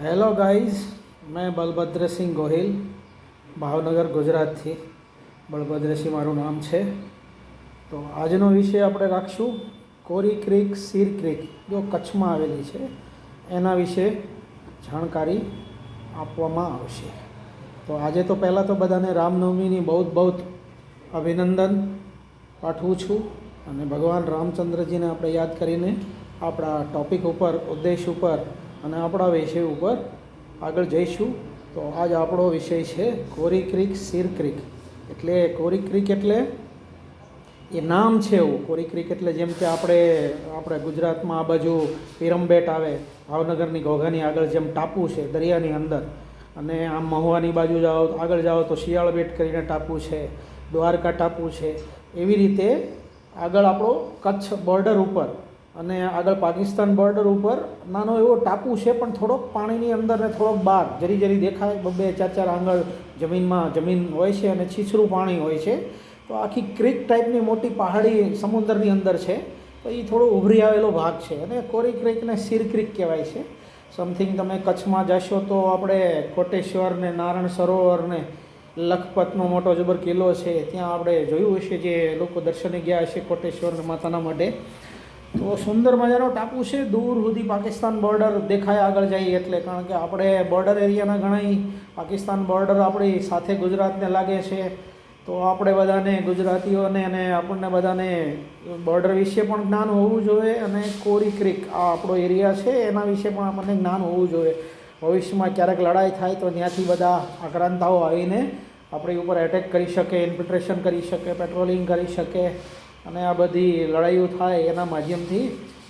Hello guys, મેં બલભદ્રસિંહ ગોહિલ, ભાવનગર ગુજરાતથી. બલભદ્રસિંહ મારું નામ છે. તો આજનો વિષય આપણે રાખશું કોરી ક્રીક, સીર ક્રીક, જો કચ્છમાં આવેલી છે એના વિશે જાણકારી આપવામાં આવશે. તો આજે તો પહેલાં તો બધાને રામનવમીની બહુ બહુ અભિનંદન પાઠવું છું. અને ભગવાન રામચંદ્રજીને આપણે યાદ કરીને આપણા ટૉપિક ઉપર, ઉદ્દેશ ઉપર અને આપણા વિષય ઉપર આગળ જઈશું. તો આજ આપણો વિષય છે કોરી ક્રીક, સીર ક્રીક. એટલે કોરી ક્રીક એટલે એ નામ છે એવું. કોરી ક્રીક એટલે જેમ કે આપણે ગુજરાતમાં આ બાજુ પીરમબેટ આવે, ભાવનગરની ઘોઘાની આગળ જેમ ટાપુ છે દરિયાની અંદર, અને આમ મહુવાની બાજુ જાઓ, આગળ જાઓ તો શિયાળ બેટ કરીને ટાપુ છે, દ્વારકા ટાપુ છે. એવી રીતે આગળ આપણો કચ્છ બોર્ડર ઉપર અને આગળ પાકિસ્તાન બોર્ડર ઉપર નાનો એવો ટાપુ છે, પણ થોડોક પાણીની અંદર ને થોડોક બહાર જરી જરી દેખાય. બબે ચાર ચાર આંગળ જમીન હોય છે અને છીછરું પાણી હોય છે. તો આખી ક્રીક ટાઈપની મોટી પહાડી સમુદ્રની અંદર છે. તો એ થોડો ઉભરી આવેલો ભાગ છે અને કોરી ક્રીકને સીર ક્રીક કહેવાય છે. સમથિંગ તમે કચ્છમાં જશો તો આપણે કોટેશ્વર ને નારાયણ સરોવર ને લખપતનો મોટો જબર કિલ્લો છે, ત્યાં આપણે જોયું હશે, જે લોકો દર્શને ગયા હશે કોટેશ્વર માતાના મઢે. તો સુંદર મજાનો ટાપુ છે. દૂર સુધી પાકિસ્તાન બોર્ડર દેખાય આગળ જઈએ એટલે, કારણ કે આપણે બોર્ડર એરિયાના ઘણા પાકિસ્તાન બોર્ડર આપણી સાથે ગુજરાતને લાગે છે. તો આપણે બધાને ગુજરાતીઓને અને આપણને બધાને બોર્ડર વિશે પણ જ્ઞાન હોવું જોઈએ. અને કોરી ક્રીક આ આપણો એરિયા છે એના વિશે પણ આપણને જ્ઞાન હોવું જોઈએ. ભવિષ્યમાં ક્યારેક લડાઈ થાય તો ત્યાંથી બધા આક્રાંતાઓ આવીને આપણી ઉપર એટેક કરી શકે, ઇન્ફિલ્ટ્રેશન કરી શકે, પેટ્રોલિંગ કરી શકે, અને આ બધી લડાઈઓ થાય એના માધ્યમથી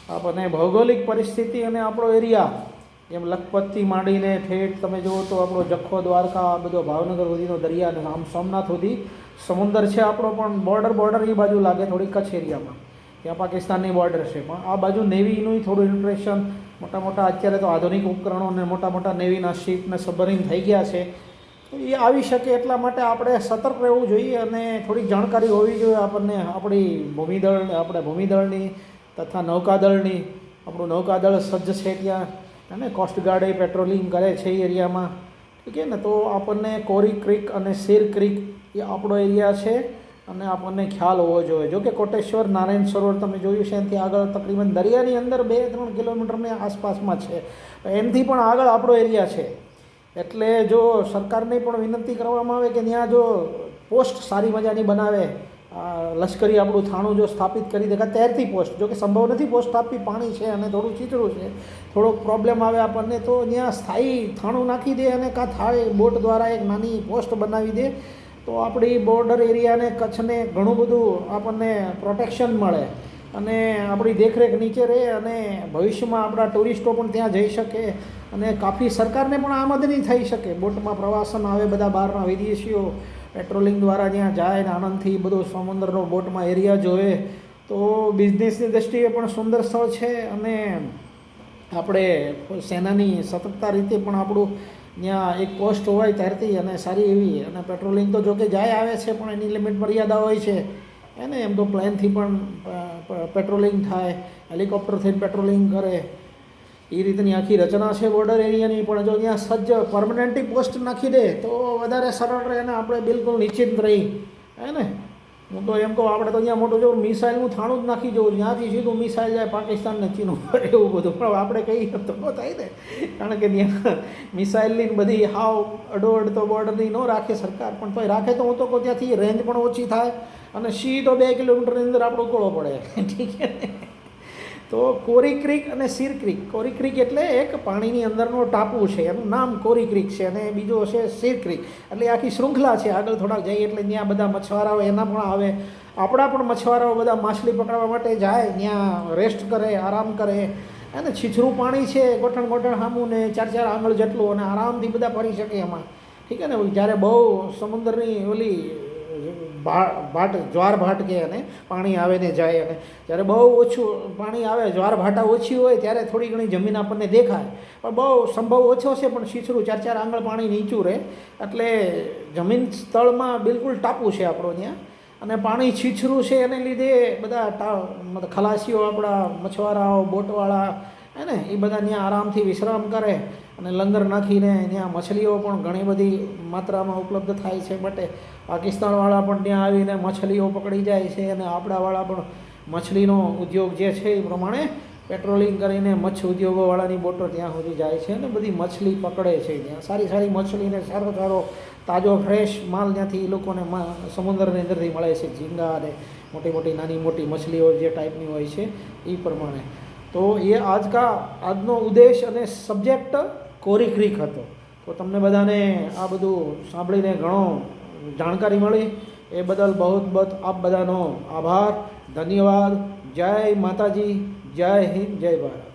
આપણને ભૌગોલિક પરિસ્થિતિ અને આપણો એરિયા, જેમ લખપતથી માંડીને ઠેઠ તમે જુઓ તો આપણો જખો, દ્વારકા, આ બધો ભાવનગર સુધીનો દરિયા, અને આમ સોમનાથ સુધી સમુદ્ર છે આપણો. પણ બોર્ડર એ બાજુ લાગે થોડી કચ્છ એરિયામાં, ત્યાં પાકિસ્તાનની બોર્ડર છે. પણ આ બાજુ નેવીનું થોડું ઇન્ફિલ્ટ્રેશન, મોટા અત્યારે તો આધુનિક ઉપકરણો અને મોટા નેવીના શિપ ને સબમરીન થઈ ગયા છે. તો એ આવી શકે એટલા માટે આપણે સતર્ક રહેવું જોઈએ અને થોડીક જાણકારી હોવી જોઈએ આપણને આપણી ભૂમિદળની તથા નૌકાદળની. આપણું નૌકાદળ સજ્જ છે ત્યાં, અને કોસ્ટગાર્ડ એ પેટ્રોલિંગ કરે છે એ એરિયામાં. ઠીક છે ને. તો આપણને કોરી ક્રીક અને સીર ક્રીક એ આપણો એરિયા છે અને આપણને ખ્યાલ હોવો જોઈએ. જો કે કોટેશ્વર, નારાયણ સરોવર તમે જોયું છે, એનાથી આગળ તકરીબન દરિયાની અંદર 2-3 કિલોમીટરની આસપાસમાં છે. એનાથી પણ આગળ આપણો એરિયા છે. એટલે જો સરકારને પણ વિનંતી કરવામાં આવે કે ત્યાં જો પોસ્ટ સારી મજાની બનાવે, લશ્કરી આપણું થાણું જો સ્થાપિત કરી દે, તૈરતી પોસ્ટ, જો કે સંભવ નથી પોસ્ટ સ્થાપિત, પાણી છે અને થોડું ચીચડું છે, થોડોક પ્રોબ્લેમ આવે આપણને, તો ત્યાં સ્થાયી થાણું નાખી દે અને કાં થાય બોટ દ્વારા એક નાની પોસ્ટ બનાવી દે, તો આપણી બોર્ડર એરિયાને, કચ્છને ઘણું બધું આપણને પ્રોટેક્શન મળે અને આપણી દેખરેખ નીચે રહે, અને ભવિષ્યમાં આપણા ટુરિસ્ટો પણ ત્યાં જઈ શકે અને કાફી સરકારને પણ આમદની થઈ શકે. બોટમાં પ્રવાસન આવે, બધા બહારના વિદેશીઓ પેટ્રોલિંગ દ્વારા ત્યાં જાય ને આનંદથી બધો સમુદ્રનો બોટમાં એરિયા જોવે. તો બિઝનેસની દૃષ્ટિએ પણ સુંદર સ્થળ છે અને આપણે સેનાની સતર્કતા રીતે પણ આપણું ત્યાં એક પોસ્ટ હોય તૈરતી અને સારી એવી, અને પેટ્રોલિંગ તો જોકે જાય આવે છે પણ એની લિમિટ મર્યાદા હોય છે એને. એમ તો પ્લેનથી પણ પેટ્રોલિંગ થાય, હેલિકોપ્ટરથી પેટ્રોલિંગ કરે, એ રીતની આખી રચના છે બોર્ડર એરિયાની. પણ જો ત્યાં સજ્જ પરમનન્ટલી પોસ્ટ નાખી દે તો વધારે સરળ રહે અને આપણે બિલકુલ નિશ્ચિંત રહી, હે ને. હું તો એમ કહું, આપણે તો ત્યાં મોટું જો મિસાઇલનું થાણું જ નાખી જવું, ત્યાંથી સીધું મિસાઇલ જાય પાકિસ્તાનને, ચીન ઉપર, એવું બધું. પણ આપણે કહીએ તો ન થાય ને, કારણ કે ત્યાં મિસાઇલની બધી હાવ અડોઅડ તો બોર્ડરની ન રાખે સરકાર, પણ તોય રાખે તો હું તો કહું ત્યાંથી રેન્જ પણ ઓછી થાય અને સીધો 2 કિલોમીટરની અંદર આપણો ગોળો પડે. ઠીક છે ને. તો કોરી ક્રીક અને સીર ક્રીક. કોરી ક્રીક એટલે એક પાણીની અંદરનો ટાપુ છે, એનું નામ કોરી ક્રીક છે, અને બીજો છે સીર ક્રીક. એટલે આખી શૃંખલા છે. આગળ થોડાક જઈએ એટલે ત્યાં બધા મછવારાઓ એના પણ આવે, આપણા પણ મછવારાઓ બધા માછલી પકડવા માટે જાય, ત્યાં રેસ્ટ કરે, આરામ કરે. અને છીછરું પાણી છે, ગોઠણ સામું ને 4-4 આંગળ જેટલું, અને આરામથી બધા ફરી શકે એમાં. ઠીક છે ને. જ્યારે બહુ સમુદ્રની ઓલી જ્વાર ભાટ કે અને પાણી આવે ને જાય, અને જ્યારે બહુ ઓછું પાણી આવે, જ્વાર ભાટા ઓછી હોય, ત્યારે થોડી ઘણી જમીન આપણને દેખાય, પણ બહુ સંભવ ઓછો છે, પણ છીછરું 4-4 આંગળ પાણી નીચું રહે. એટલે જમીન સ્થળમાં બિલકુલ ટાપુ છે આપણો ત્યાં, અને પાણી છીછરું છે એને લીધે બધા ખલાસીઓ, આપણા મછવારાઓ, બોટવાળા, હે ને, એ બધા ત્યાં આરામથી વિશ્રામ કરે અને લંગર નાખીને ત્યાં મછલીઓ પણ ઘણી બધી માત્રામાં ઉપલબ્ધ થાય છે માટે પાકિસ્તાનવાળા પણ ત્યાં આવીને મછલીઓ પકડી જાય છે અને આપણાવાળા પણ મછલીનો ઉદ્યોગ જે છે એ પ્રમાણે પેટ્રોલિંગ કરીને મચ્છ ઉદ્યોગોવાળાની બોટો ત્યાં સુધી જાય છે અને બધી મછલી પકડે છે. ત્યાં સારી સારી મછલીને સારો સારો તાજો ફ્રેશ માલ ત્યાંથી એ લોકોને સમુદ્રની અંદરથી મળે છે. ઝીંગા અને મોટી મોટી નાની મોટી મછલીઓ જે ટાઈપની હોય છે એ પ્રમાણે. તો એ આજનો ઉદ્દેશ અને સબ્જેક્ટ કોરી ક્રીક હતો. તો તમને બધાને આ બધું સાંભળીને ઘણો જાણકારી મળી એ બદલ બહુ આપ બધાનો આભાર, ધન્યવાદ. જય માતાજી, જય હિન્દ, જય ભારત.